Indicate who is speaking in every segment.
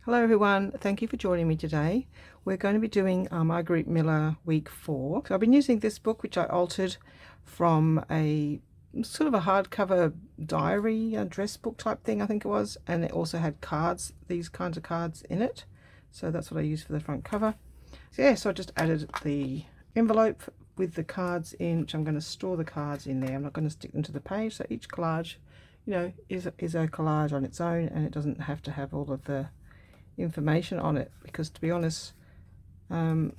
Speaker 1: Hello everyone, thank you for joining me today. We're going to be doing Margarete Miller week 4. So I've been using this book which I altered from a sort of a hardcover diary, address book type thing I think it was, and it also had cards, these kinds of cards in it. So that's what I used for the front cover. So yeah, so I just added the envelope with the cards in, which I'm going to store the cards in there. I'm not going to stick them to the page, so each collage, you know, is a collage on its own, and it doesn't have to have all of the information on it, because to be honest, when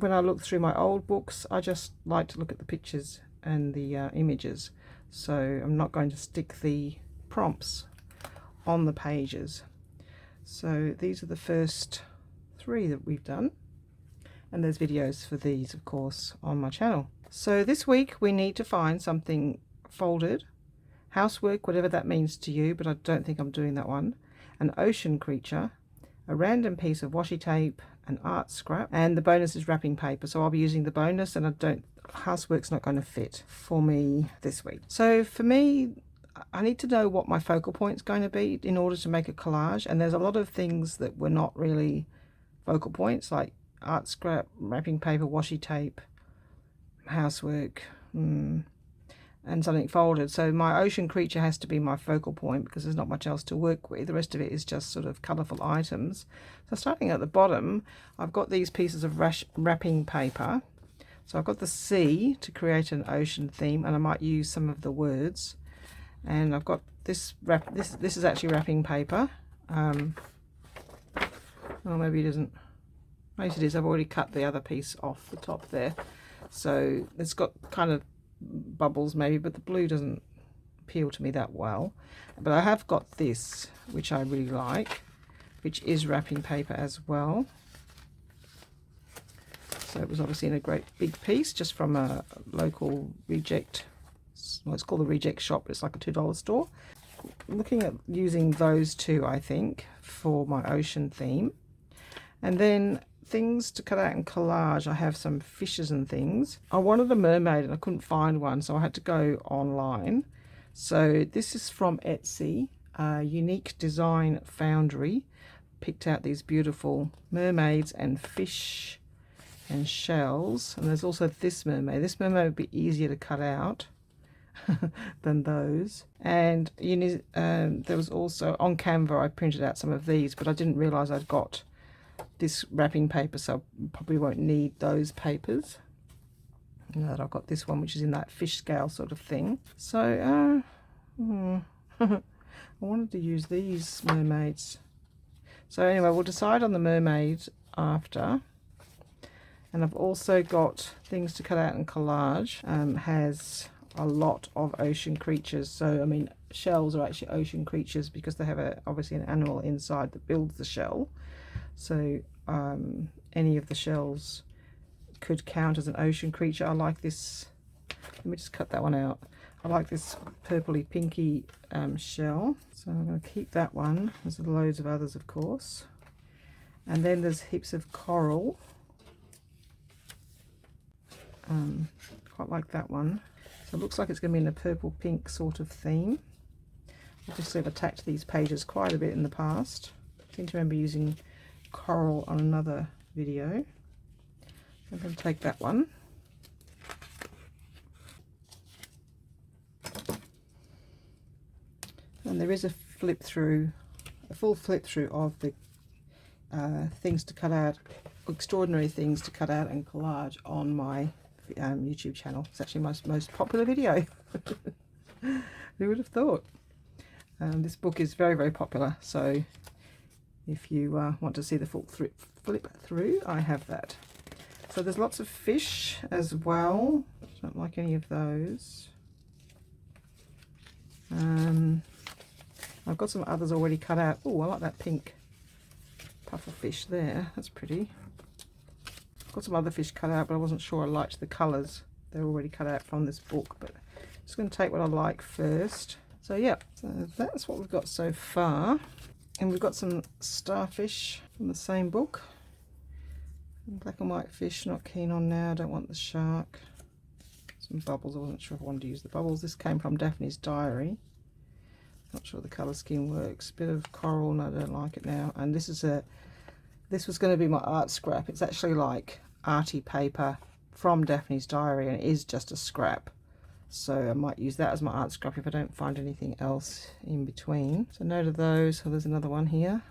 Speaker 1: I look through my old books, I just like to look at the pictures and the images, so I'm not going to stick the prompts on the pages. So these are the first 3 that we've done, and there's videos for these of course on my channel. So this week we need to find something folded, housework, whatever that means to you, but I don't think I'm doing that one, an ocean creature, a random piece of washi tape, an art scrap, and the bonus is wrapping paper. So I'll be using the bonus, and housework's not going to fit for me this week. So for me, I need to know what my focal point's going to be in order to make a collage, and there's a lot of things that were not really focal points, like art scrap, wrapping paper, washi tape, housework, and something folded. So my ocean creature has to be my focal point because there's not much else to work with. The rest of it is just sort of colourful items. So starting at the bottom, I've got these pieces of wrapping paper. So I've got the sea to create an ocean theme, and I might use some of the words. And I've got this this is actually wrapping paper. Oh, maybe it isn't. Yes, it is. I've already cut the other piece off the top there. So it's got kind of bubbles maybe, but the blue doesn't appeal to me that well. But I have got this, which I really like, which is wrapping paper as well. So it was obviously in a great big piece just from a local reject, well, it's called the Reject Shop, it's like a $2 store. Looking at using those 2, I think, for my ocean theme. And then things to cut out in collage, I have some fishes and things. I wanted a mermaid and I couldn't find one, so I had to go online. So this is from Etsy, Unique Design Foundry. Picked out these beautiful mermaids and fish and shells, and there's also this mermaid. This mermaid would be easier to cut out than those. And there was also on Canva, I printed out some of these, but I didn't realize I'd got this wrapping paper, so I probably won't need those papers. Now that I've got this one, which is in that fish scale sort of thing. So I wanted to use these mermaids. So anyway, we'll decide on the mermaid after. And I've also got things to cut out in collage. Has a lot of ocean creatures. So I mean, shells are actually ocean creatures because they have obviously an animal inside that builds the shell. So any of the shells could count as an ocean creature. I like this. Let me just cut that one out. I like this purpley pinky shell, so I'm going to keep that one. There's loads of others, of course. And then there's heaps of coral. Quite like that one. So it looks like it's going to be in a purple pink sort of theme. I've just sort of attacked these pages quite a bit in the past. I seem to remember using coral on another video. I'm going to take that one. And there is a flip through, a full flip through of the things to cut out, extraordinary things to cut out and collage on my YouTube channel. It's actually my most popular video. Who would have thought? This book is very, very popular, so if you want to see the full flip through, I have that. So there's lots of fish as well. Don't like any of those. I've got some others already cut out. Oh, I like that pink puffer fish there. That's pretty. I've got some other fish cut out, but I wasn't sure I liked the colours. They're already cut out from this book, but I'm just going to take what I like first. So yeah, so that's what we've got so far. And we've got some starfish from the same book. Black and white fish, not keen on now. I don't want the shark. Some bubbles. I wasn't sure if I wanted to use the bubbles. This came from Daphne's diary. Not sure the colour scheme works. Bit of coral, and I don't like it now. And this was going to be my art scrap. It's actually like arty paper from Daphne's diary, and it is just a scrap. So I might use that as my art scrap if I don't find anything else in between. So no to those. So there's another one here.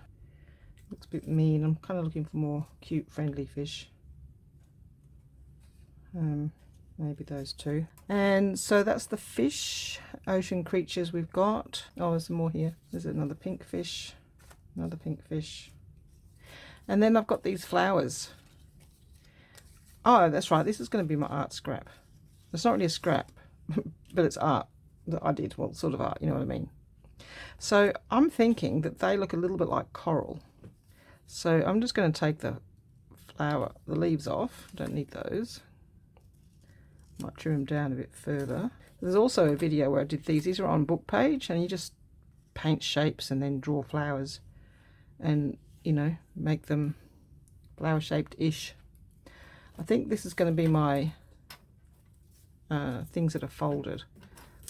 Speaker 1: Looks a bit mean. I'm kind of looking for more cute, friendly fish. Maybe those two. And so that's the fish, ocean creatures we've got. Oh, there's some more here. There's another pink fish, another pink fish. And then I've got these flowers. Oh, that's right. This is going to be my art scrap. It's not really a scrap, but it's art that I did. Well, sort of art, you know what I mean. So I'm thinking that they look a little bit like coral. So I'm just going to take the leaves off. Don't need those. Might trim them down a bit further. There's also a video where I did these. These are on book page, and you just paint shapes and then draw flowers and, you know, make them flower shaped-ish. I think this is going to be my things that are folded.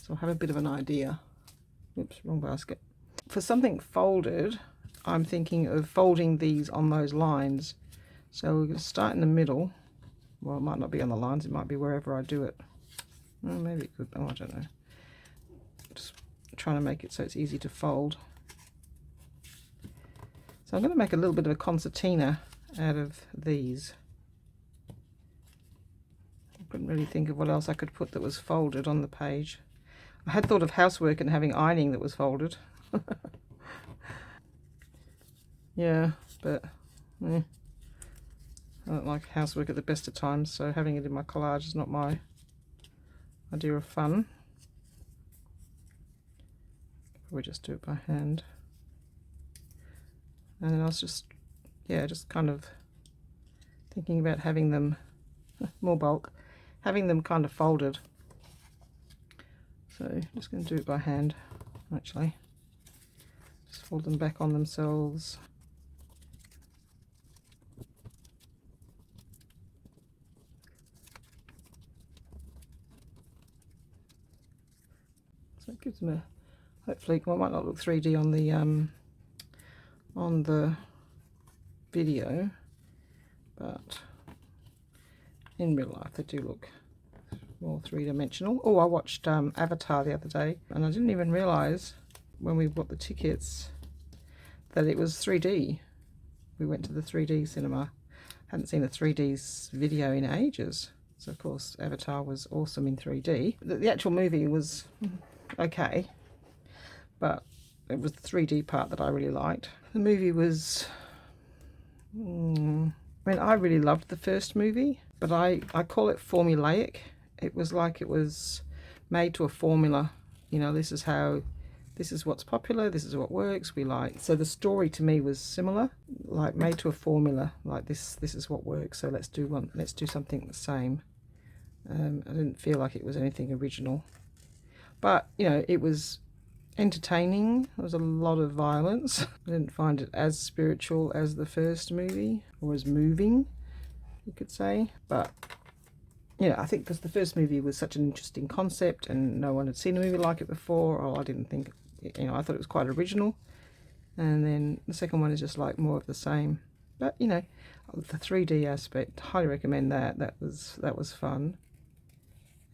Speaker 1: So I'll have a bit of an idea. Oops, wrong basket. For something folded, I'm thinking of folding these on those lines. So we're going to start in the middle. Well, it might not be on the lines, it might be wherever I do it. Well, maybe it could, oh, I don't know. Just trying to make it so it's easy to fold. So I'm going to make a little bit of a concertina out of these. I couldn't really think of what else I could put that was folded on the page. I had thought of housework and having ironing that was folded. Yeah, but I don't like housework at the best of times, so having it in my collage is not my idea of fun. We just do it by hand. And then I was just kind of thinking about having them, more bulk, having them kind of folded. So just going to do it by hand, actually. Just fold them back on themselves. So it gives them a, hopefully, well, it might not look 3D on the video, but in real life they do look more three-dimensional. Oh, I watched Avatar the other day, and I didn't even realise when we bought the tickets that it was 3D. We went to the 3D cinema. Hadn't seen a 3D video in ages. So of course Avatar was awesome in 3D. The actual movie was okay, but it was the 3D part that I really liked. The movie was, I mean, I really loved the first movie, but I call it formulaic. It was like it was made to a formula. You know, this is what's popular, this is what works, we like. So the story to me was similar, like made to a formula, like this is what works, so let's do something the same. I didn't feel like it was anything original. But, you know, it was entertaining. There was a lot of violence. I didn't find it as spiritual as the first movie, or as moving, you could say. But, you know, I think because the first movie was such an interesting concept and no one had seen a movie like it before, or I didn't think, you know, I thought it was quite original. And then the second one is just like more of the same. But, you know, the 3D aspect, highly recommend that. That was fun.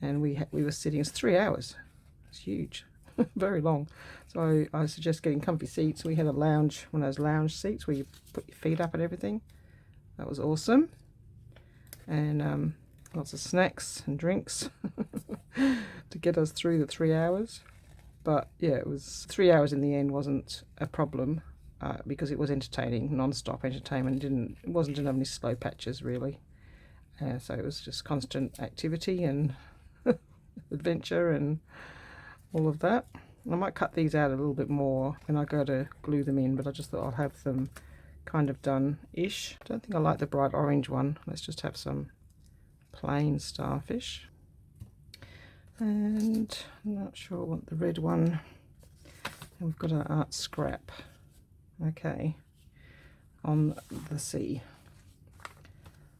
Speaker 1: And we were sitting, it's 3 hours. It's huge. Very long. So I suggest getting comfy seats. We had a lounge, one of those lounge seats where you put your feet up and everything. That was awesome. And lots of snacks and drinks to get us through the 3 hours. But yeah, it was 3 hours in the end wasn't a problem because it was entertaining, non-stop entertainment. It wasn't any slow patches really. So it was just constant activity and adventure and all of that. I might cut these out a little bit more when I go to glue them in, but I just thought I'll have them kind of done-ish. I don't think I like the bright orange one. Let's just have some plain starfish. And I'm not sure I want the red one. And we've got our art scrap. Okay, on the sea.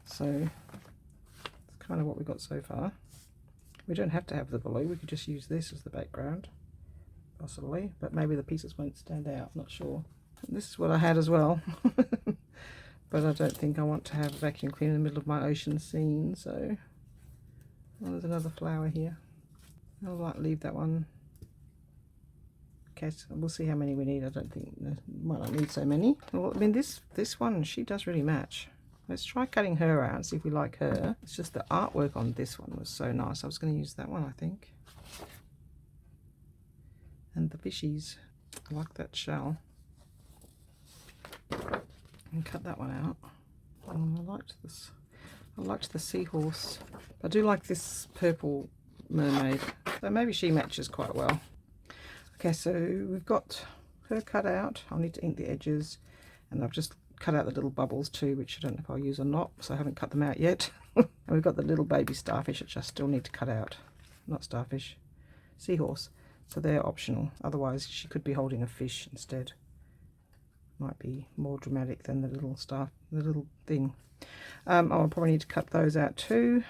Speaker 1: So that's kind of what we got so far. We don't have to have the blue, we could just use this as the background. possibly, but maybe the pieces won't stand out, I'm not sure. And this is what I had as well. But I don't think I want to have a vacuum cleaner in the middle of my ocean scene, so... Oh, there's another flower here. I'll like leave that one. Okay, so we'll see how many we need. I don't think might not need so many. Well, I mean this one, she does really match. Let's try cutting her out and see if we like her. It's just the artwork on this one was so nice. I was going to use that one, I think. And the fishies. I like that shell. And cut that one out. I liked this. I liked the seahorse. I do like this purple mermaid. So maybe she matches quite well. Okay, so we've got her cut out. I'll need to ink the edges. And I've just cut out the little bubbles too, which I don't know if I'll use or not, so I haven't cut them out yet. And we've got the little baby starfish, which I still need to cut out. Not starfish, seahorse. So they're optional. Otherwise, she could be holding a fish instead. Might be more dramatic than the little thing. I'll probably need to cut those out too.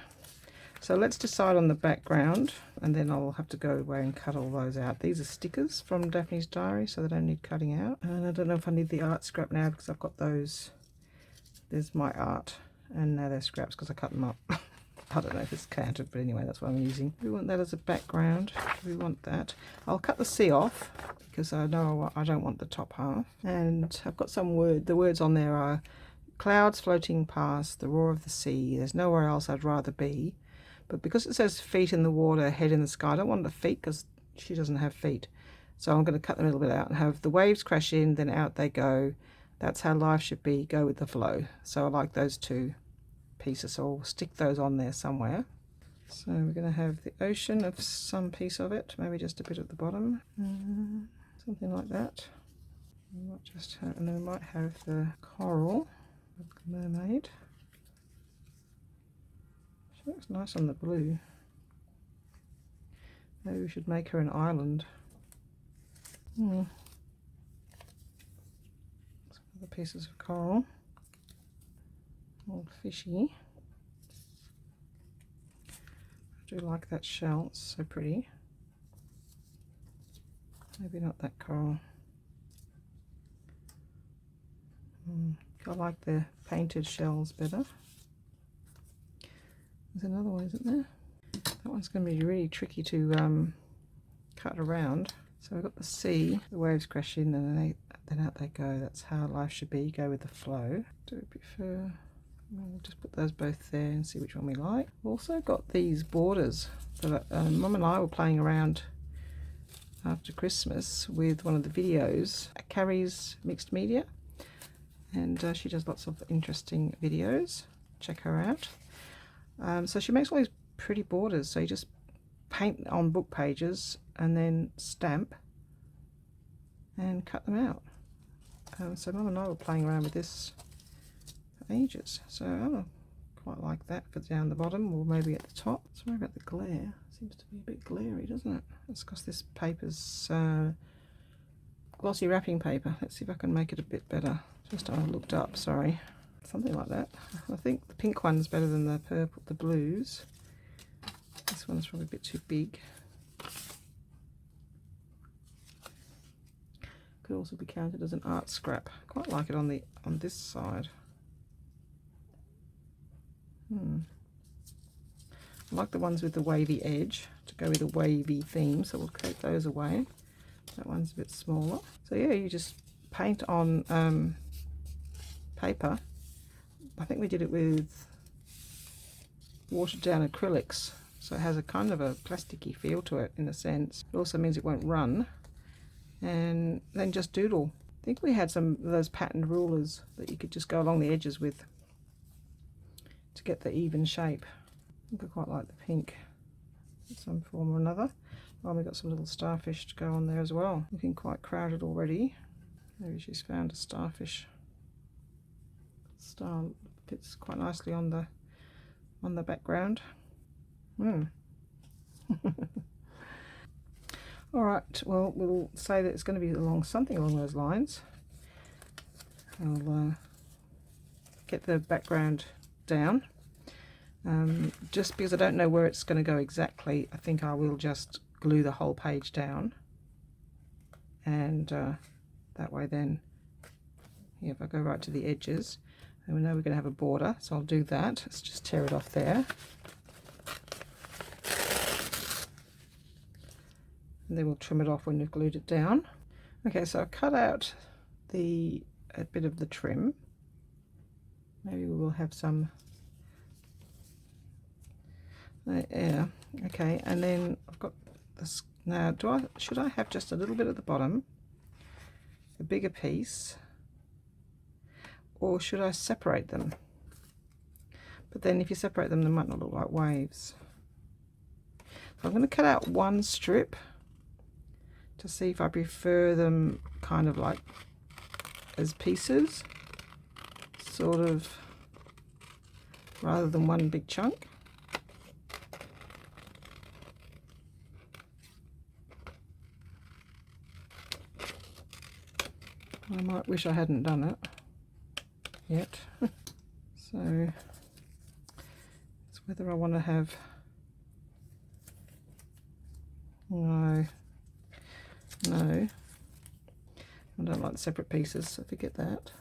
Speaker 1: So let's decide on the background, and then I'll have to go away and cut all those out. These are stickers from Daphne's Diary, so they don't need cutting out. And I don't know if I need the art scrap now because I've got those. There's my art, and now they're scraps because I cut them up. I don't know if it's counted, but anyway, that's what I'm using. We want that as a background. We want that. I'll cut the sea off because I know I don't want the top half. And I've got some word. The words on there are clouds floating past, the roar of the sea. There's nowhere else I'd rather be. But because it says feet in the water, head in the sky, I don't want the feet because she doesn't have feet. So I'm going to cut them a little bit out and have the waves crash in, then out they go. That's how life should be, go with the flow. So I like those two pieces, so I'll stick those on there somewhere. So we're going to have the ocean of some piece of it, maybe just a bit at the bottom. Something like that. We might just have, and then we might have the coral of the mermaid. Looks nice on the blue. Maybe we should make her an island. Some other pieces of coral. Old fishy. I do like that shell, it's so pretty. Maybe not that coral. I like the painted shells better. There's another one, isn't there? That one's going to be really tricky to cut around. So we've got the sea, the waves crash in, and then out they go. That's how life should be. Go with the flow. Do we prefer? We'll just put those both there and see which one we like. We've also got these borders that Mum and I were playing around after Christmas with one of the videos, Kari's Mixed Media, and she does lots of interesting videos. Check her out. So she makes all these pretty borders, so you just paint on book pages and then stamp and cut them out. So Mum and I were playing around with this for ages, so I quite like that for down the bottom or maybe at the top. Sorry about the glare, seems to be a bit glary, doesn't it? It's because this paper's glossy wrapping paper. Let's see if I can make it a bit better. Just I looked up, sorry. Something like that. I think the pink one's better than the purple, the blues. This one's probably a bit too big. Could also be counted as an art scrap. I quite like it on this side. I like the ones with the wavy edge to go with a wavy theme, so we'll take those away. That one's a bit smaller. So yeah, you just paint on paper. I think we did it with watered down acrylics, so it has a kind of a plasticky feel to it in a sense. It also means it won't run. And then just doodle. I think we had some of those patterned rulers that you could just go along the edges with to get the even shape. I think I quite like the pink in some form or another. Oh, we've got some little starfish to go on there as well. Looking quite crowded already. Maybe she's found a starfish. Star fits quite nicely on the background. All right, well, we'll say that it's going to be something along those lines. I'll get the background down. Just because I don't know where it's going to go exactly, I think I will just glue the whole page down and that way then, yeah, if I go right to the edges, then we know we're going to have a border, so I'll do that. Let's just tear it off there. And then we'll trim it off when we've glued it down. Okay, so I've cut out a bit of the trim. Maybe we will have some yeah, okay, and then I've got this now. Should I have just a little bit at the bottom, a bigger piece, or should I separate them? But then if you separate them, they might not look like waves. So I'm going to cut out one strip to see if I prefer them kind of like as pieces, sort of, rather than one big chunk. I might wish I hadn't done it yet. So it's whether I want to have, no, I don't like the separate pieces, so forget that.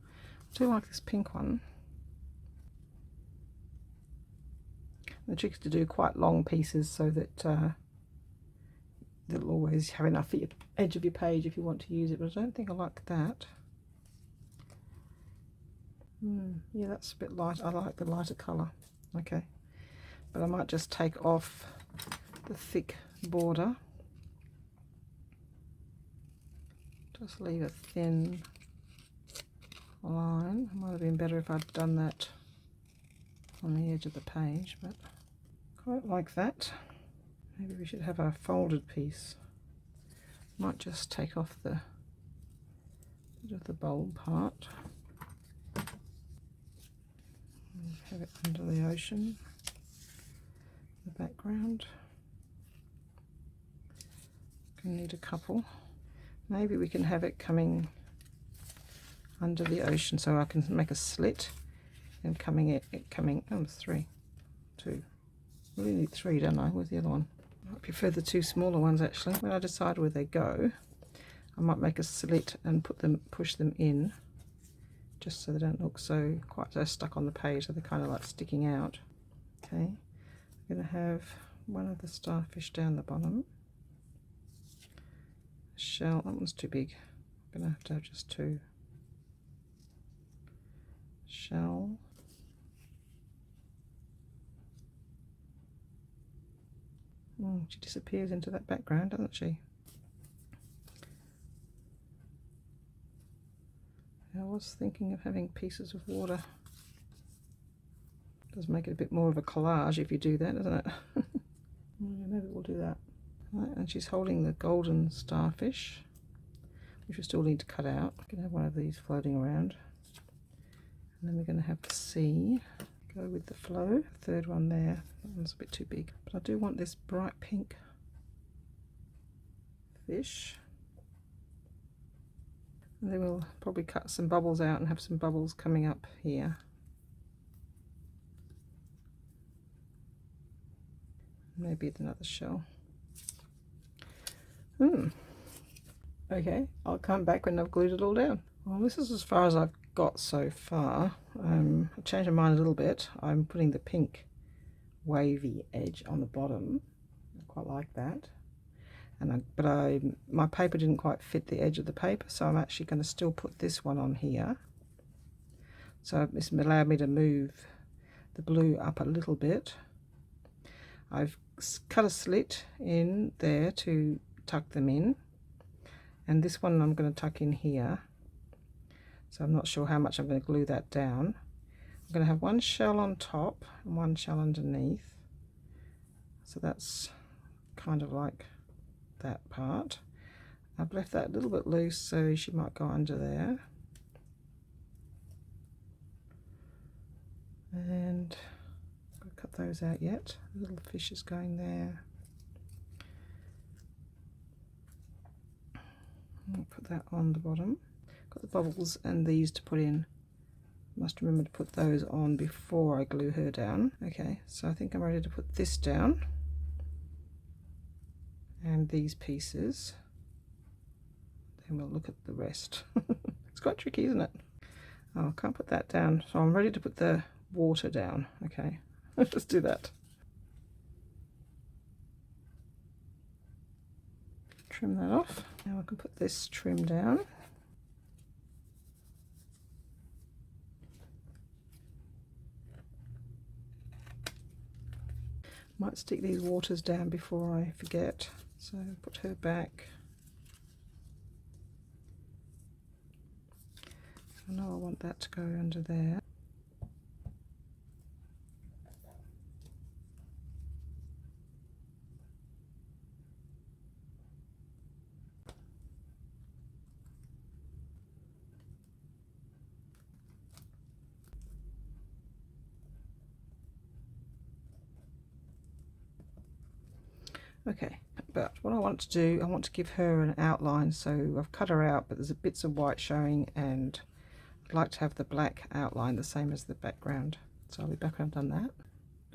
Speaker 1: I do like this pink one. The trick is to do quite long pieces so that it'll always have enough for your edge of your page if you want to use it, but I don't think I like that. Yeah, that's a bit light. I like the lighter colour. Okay, but I might just take off the thick border. Just leave a thin line. It might have been better if I'd done that on the edge of the page, but quite like that. Maybe we should have a folded piece. Might just take off the bit of the bold part. And have it under the ocean, the background. Gonna need a couple. Maybe we can have it coming under the ocean, so I can make a slit and coming, oh, there's 3, 2. I really need 3, don't I? Where's the other one? I prefer the 2 smaller ones actually. When I decide where they go, I might make a slit and push them in, just so they don't look quite so stuck on the page, so they're kind of like sticking out. Okay, I'm going to have one of the starfish down the bottom. Shell, that one's too big. I'm going to have just 2. Shell. She disappears into that background, doesn't she? I was thinking of having pieces of water. Does make it a bit more of a collage if you do that, doesn't it? Maybe we'll do that. Right, and she's holding the golden starfish, which we still need to cut out. I'm going to have one of these floating around. And then we're going to have the sea. Go with the flow. Third one there, that one's a bit too big, but I do want this bright pink fish. And then we'll probably cut some bubbles out and have some bubbles coming up here. Maybe another shell. Okay, I'll come back when I've glued it all down. Well, this is as far as I've got so far. I changed my mind a little bit. I'm putting the pink wavy edge on the bottom. I quite like that. But my paper didn't quite fit the edge of the paper, so I'm actually going to still put this one on here. So this allowed me to move the blue up a little bit. I've cut a slit in there to tuck them in, and this one I'm going to tuck in here. So I'm not sure how much I'm going to glue that down. I'm going to have one shell on top and one shell underneath. So that's kind of like that part. I've left that a little bit loose, so she might go under there. And I've got to cut those out yet. The little fish is going there. I'll put that on the bottom. Got the bubbles and these to put in. Must remember to put those on before I glue her down. Okay, so I think I'm ready to put this down. And these pieces. then we'll look at the rest. It's quite tricky, isn't it? Oh, I can't put that down, so I'm ready to put the water down. Okay, let's just do that. Trim that off. Now I can put this trim down. Might stick these waters down before I forget, so put her back. I know I want that to go under there. Okay, but what I want to do, I want to give her an outline, so I've cut her out, but there's bits of white showing, and I'd like to have the black outline the same as the background. So I'll be back when I've done that.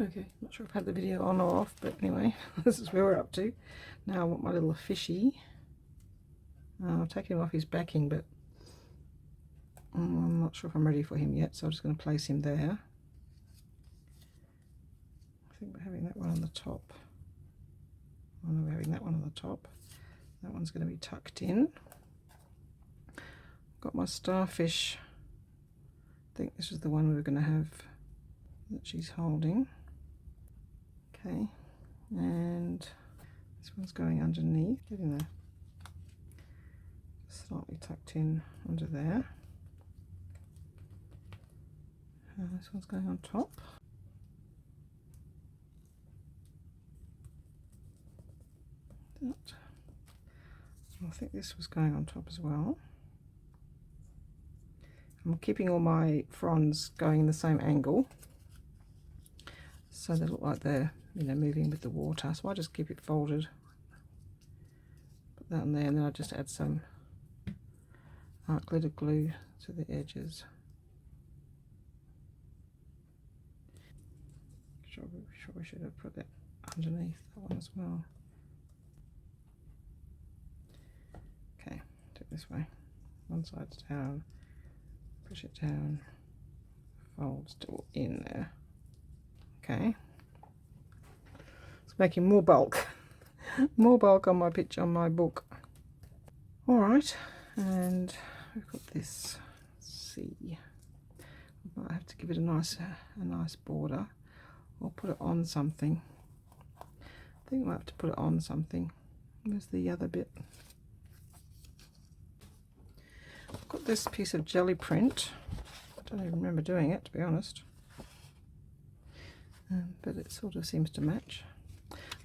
Speaker 1: Okay, not sure if I've had the video on or off, but anyway, this is where we're up to. Now I want my little fishy. I'll take him off his backing, but I'm not sure if I'm ready for him yet, so I'm just going to place him there. I think we're having that one on the top. Oh no, we're having that one on the top. That one's going to be tucked in. Got my starfish. I think this is the one we were going to have that she's holding. Okay, and this one's going underneath, getting there, slightly tucked in under there. And this one's going on top. That. I think this was going on top as well. I'm keeping all my fronds going in the same angle, so they look like they're, you know, moving with the water. So I just keep it folded, put that in there, and then I just add some art glitter glue to the edges. Sure, we should have put that underneath that one as well. Okay, do it this way. One side's down, push it down, fold still in there. Okay, it's making more bulk, more bulk on my picture, on my book. All right, and we've got this C. I might have to give it a nice border, or put it on something. I think I might have to put it on something. Where's the other bit? I've got this piece of jelly print. I don't even remember doing it, to be honest. But it sort of seems to match.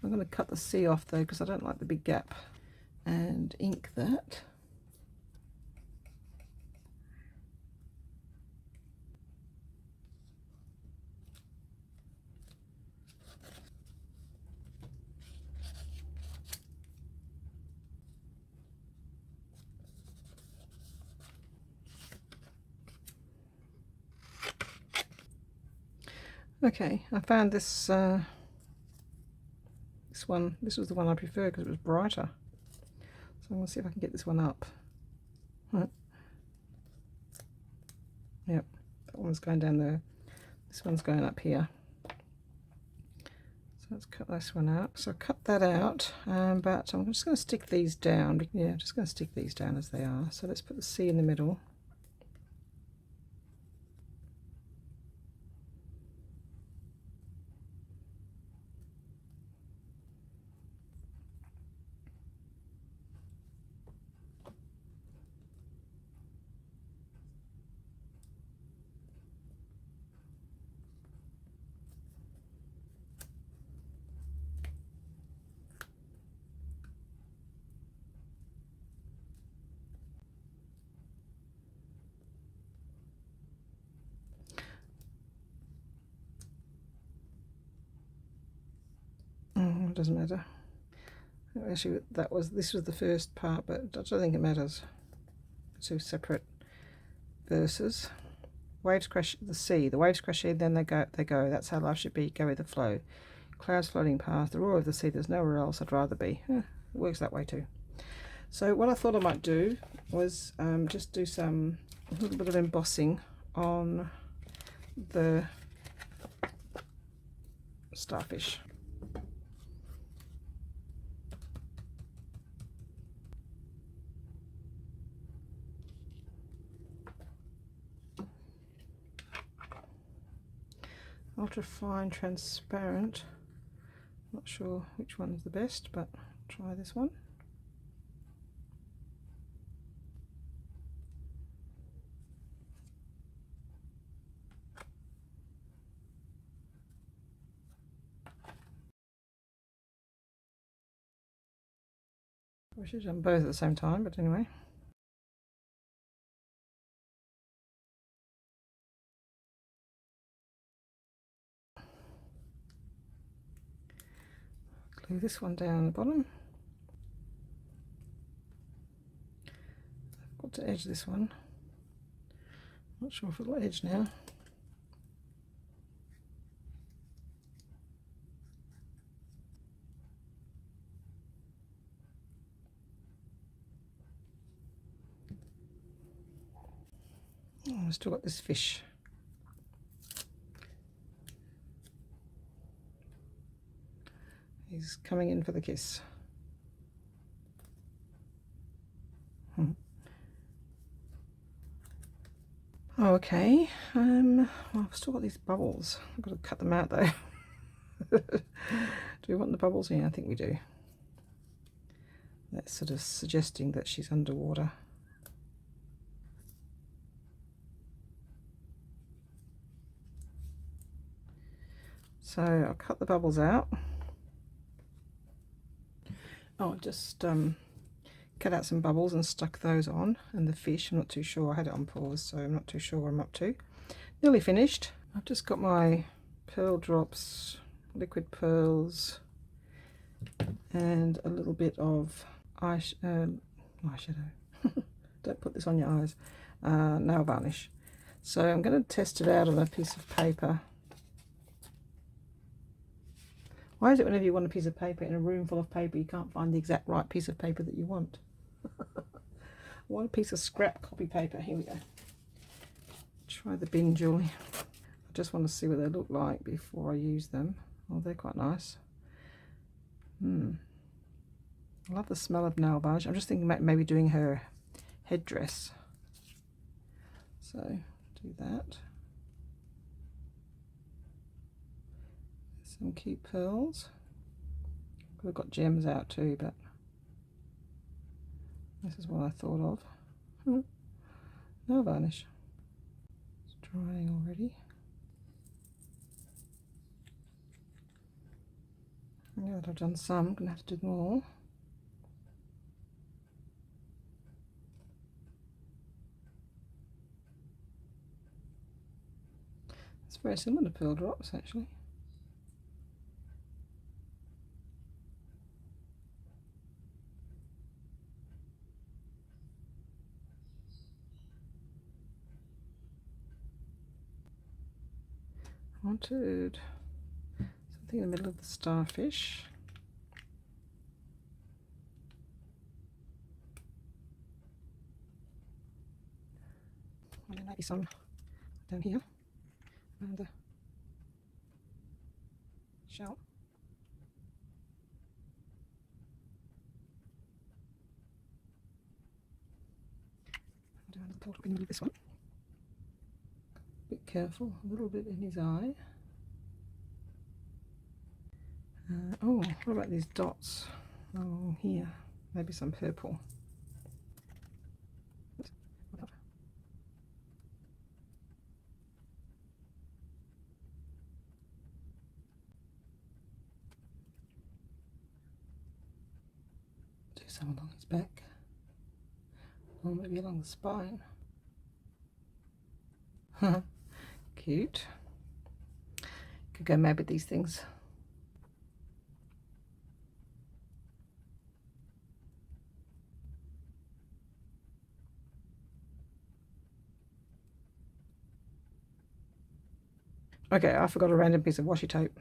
Speaker 1: I'm going to cut the C off though, because I don't like the big gap, and ink that. Okay, I found this this one. This was the one I prefer because it was brighter. So I'm going to see if I can get this one up. Yep, that one's going down there. This one's going up here. So let's cut this one out. So cut that out, but I'm just going to stick these down. Yeah, just going to stick these down as they are. So let's put the C in the middle. Doesn't matter. Actually, this was the first part, but I don't think it matters. Two separate verses. Waves crash the sea. The waves crash in, then they go. That's how life should be. Go with the flow. Clouds floating past, the roar of the sea. There's nowhere else I'd rather be. It works that way too. So what I thought I might do was just do a little bit of embossing on the starfish. Ultra fine transparent. Not sure which one is the best, but try this one. I should have done both at the same time, but anyway. Glue this one down the bottom. I've got to edge this one. Not sure if it'll edge now. Oh, I've still got this fish. He's coming in for the kiss. Okay, well, I've still got these bubbles. I've got to cut them out though. Do we want the bubbles? Yeah, I think we do. That's sort of suggesting that she's underwater. So I'll cut the bubbles out. Oh, I just cut out some bubbles and stuck those on, and the fish, I'm not too sure. I had it on pause, so I'm not too sure what I'm up to. Nearly finished. I've just got my pearl drops, liquid pearls, and a little bit of eyeshadow. Don't put this on your eyes. Nail varnish. So I'm going to test it out on a piece of paper. Why is it whenever you want a piece of paper in a room full of paper, you can't find the exact right piece of paper that you want? I want a piece of scrap copy paper. Here we go. Try the bin, Julie. I just want to see what they look like before I use them. Oh, they're quite nice. I love the smell of nail varnish. I'm just thinking about maybe doing her headdress. So, do that. Some cute pearls. Could have got gems out too, but this is what I thought of. Nail varnish. It's drying already. Now that I've done some, I'm going to have to do more. It's very similar to pearl drops, actually. I wanted something in the middle of the starfish. And there might be some down here around the shell. I'll do a little in the middle of this one. Bit careful, a little bit in his eye. Oh, what about these dots? Oh, here, maybe some purple. Do some along his back, or maybe along the spine. Cute. Could go mad with these things. Okay, I forgot a random piece of washi tape.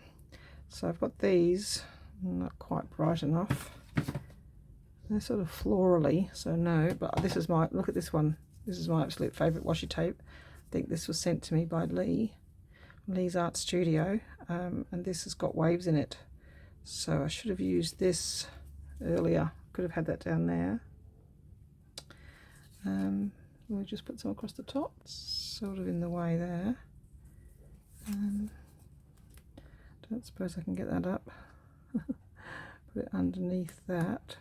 Speaker 1: So I've got these, not quite bright enough. They're sort of florally, so no, but this is my, look at this one. This is my absolute favourite washi tape. I think this was sent to me by Lee's Art Studio, and this has got waves in it. So I should have used this earlier. Could have had that down there. We'll just put some across the top, sort of in the way there. Don't suppose I can get that up. Put it underneath that,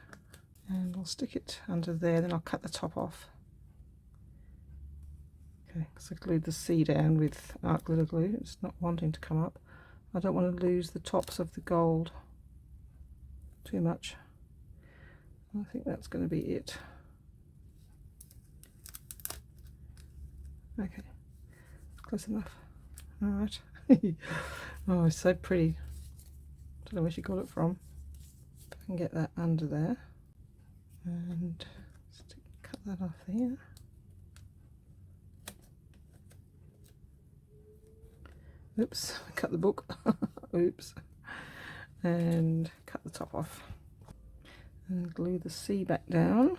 Speaker 1: and I'll stick it under there, then I'll cut the top off. Okay, because I glued the C down with art glitter glue. It's not wanting to come up. I don't want to lose the tops of the gold too much. I think that's going to be it. Okay, close enough. All right. Oh, it's so pretty. Don't know where she got it from. If I can get that under there, and cut that off there. Oops, I cut the book. Oops. And cut the top off. And glue the C back down.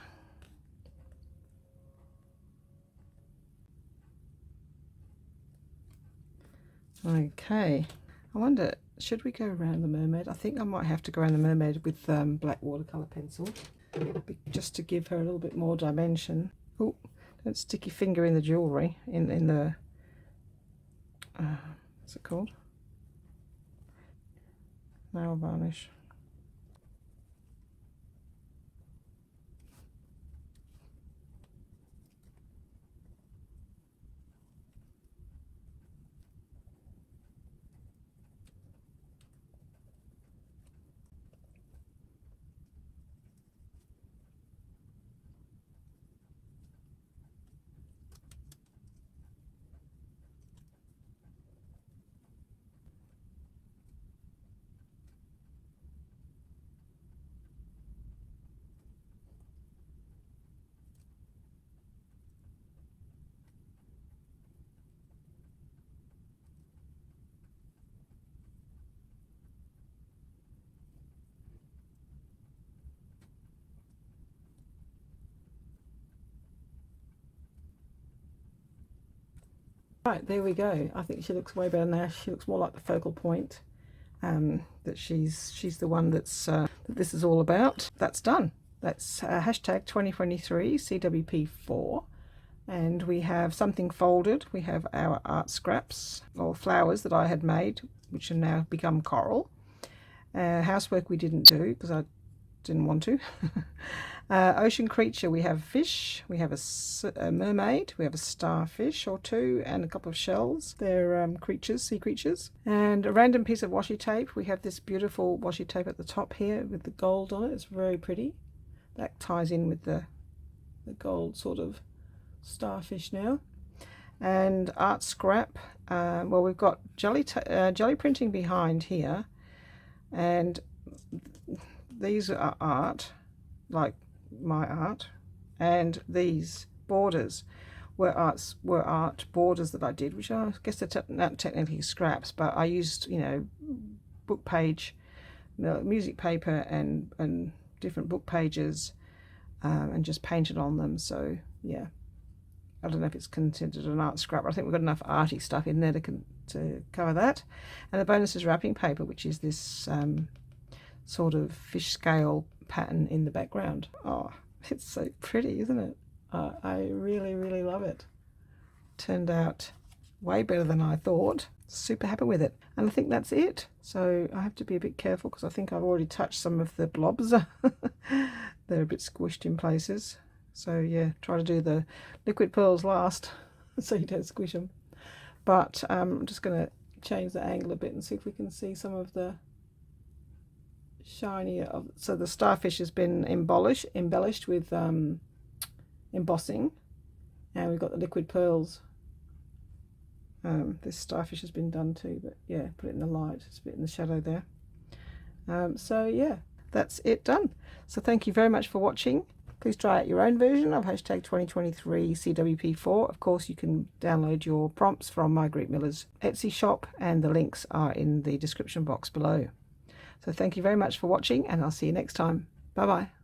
Speaker 1: Okay. I wonder, should we go around the mermaid? I think I might have to go around the mermaid with black watercolour pencil, just to give her a little bit more dimension. Oh, don't stick your finger in the jewellery, in the, what's it called? Nail varnish. Right, there we go. I think she looks way better now. She looks more like the focal point. That she's the one that's that this is all about. That's done. That's hashtag 2023 CWP4, and we have something folded. We have our art scraps or flowers that I had made, which have now become coral. Housework we didn't do because I didn't want to. Ocean creature, we have fish, we have a mermaid, we have a starfish or two, and a couple of shells. They're creatures, sea creatures. And a random piece of washi tape. We have this beautiful washi tape at the top here with the gold on it. It's very pretty. That ties in with the gold sort of starfish now. And art scrap. Well, we've got jelly printing behind here, and these are art, like my art, and these borders were art borders that I did, which I guess they're not technically scraps, but I used, you know, book page, music paper and different book pages, and just painted on them. So yeah, I don't know if it's considered an art scrap, but I think we've got enough arty stuff in there to cover that. And the bonus is wrapping paper, which is this sort of fish scale pattern in the background. Oh, it's so pretty, isn't it? I really love it. Turned out way better than I thought. Super happy with it. And I think that's it. So I have to be a bit careful because I think I've already touched some of the blobs. They're a bit squished in places. So yeah, try to do the liquid pearls last so you don't squish them. But I'm just going to change the angle a bit and see if we can see some of the shinier of, so the starfish has been embellished with embossing, and we've got the liquid pearls. This starfish has been done too, but yeah, put it in the light, it's a bit in the shadow there. So yeah, that's it done. So thank you very much for watching. Please try out your own version of hashtag 2023 CWP4. Of course, you can download your prompts from Margarete Miller's Etsy shop, and the links are in the description box below. So thank you very much for watching, and I'll see you next time. Bye bye.